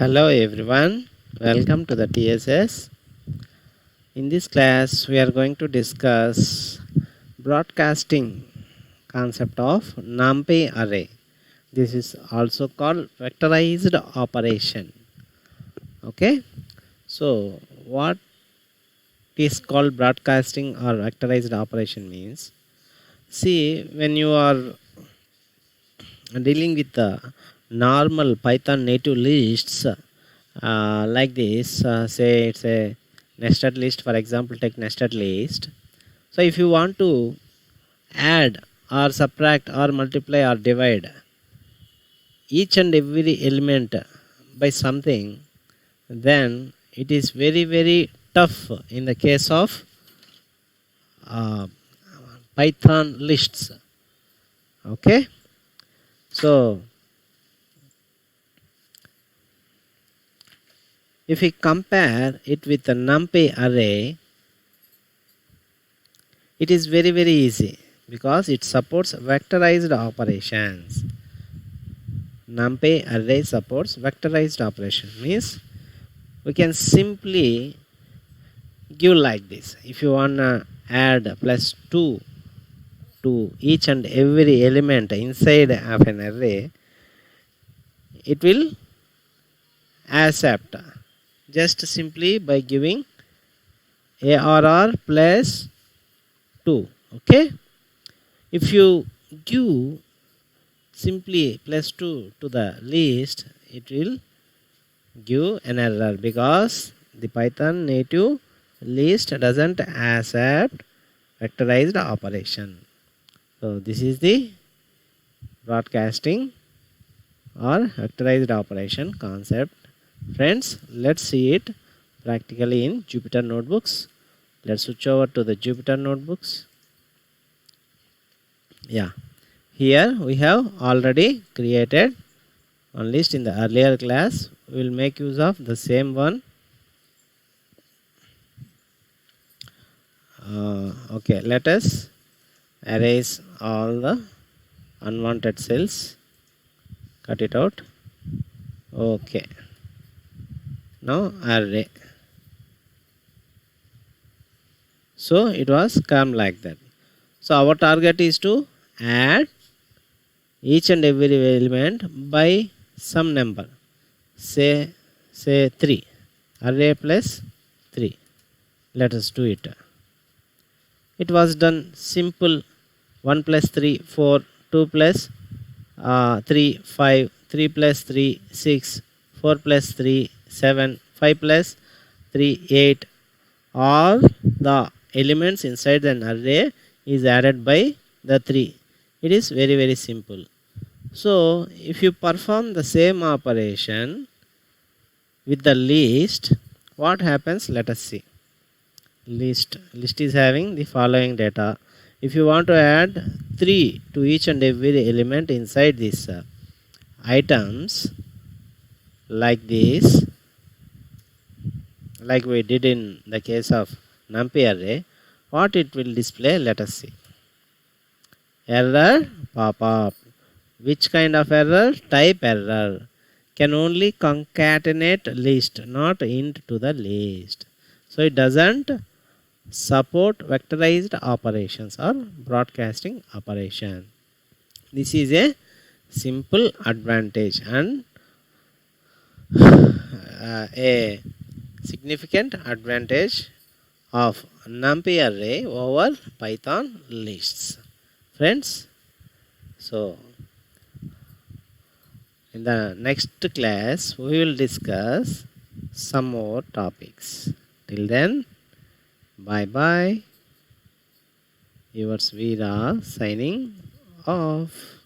Hello everyone, welcome to the TSS. In this class we are going to discuss broadcasting concept of NumPy array. This is also called vectorized operation. Okay, so what is called broadcasting or vectorized operation means, see, when you are dealing with the normal Python native lists like this, say it's a nested list, for example, take nested list. So if you want to add or subtract or multiply or divide each and every element by something, then it is very tough in the case of Python lists. Okay, so if we compare it with the NumPy array, it is very easy because it supports vectorized operations. NumPy array supports vectorized operation, means we can simply give like this. If you want to add +2 to each and every element inside of an array, it will accept just simply by giving ARR +2. Okay, if you give simply +2 to the list, it will give an error because the Python native list doesn't accept vectorized operation. So this is the broadcasting or vectorized operation concept. Friends, let's see it practically in Jupyter Notebooks. Let's switch over to the Jupyter Notebooks. Yeah, here we have already created one list in the earlier class. We will make use of the same one. Okay, let us erase all the unwanted cells, cut it out. Okay, now array. So it was come like that. So our target is to add each and every element by some number, say 3, array +3. Let us do it. It was done simple. 1 + 3 4, 2 + 3 5, 3 + 3 6, 4 + 3 7, 5 + 3 8. All the elements inside an array is added by the 3. It is very simple. So if you perform the same operation with the list, what happens? Let us see. List is having the following data. If you want to add 3 to each and every element inside these items like this, like we did in the case of NumPy array, what it will display? Let us see. Error pop up. Which kind of error? Type error. Can only concatenate list, not int to the list. So it doesn't support vectorized operations or broadcasting operation. This is a simple advantage and a significant advantage of NumPy array over Python lists. Friends, so in the next class we will discuss some more topics. Till then, bye bye. Yours Veera signing off.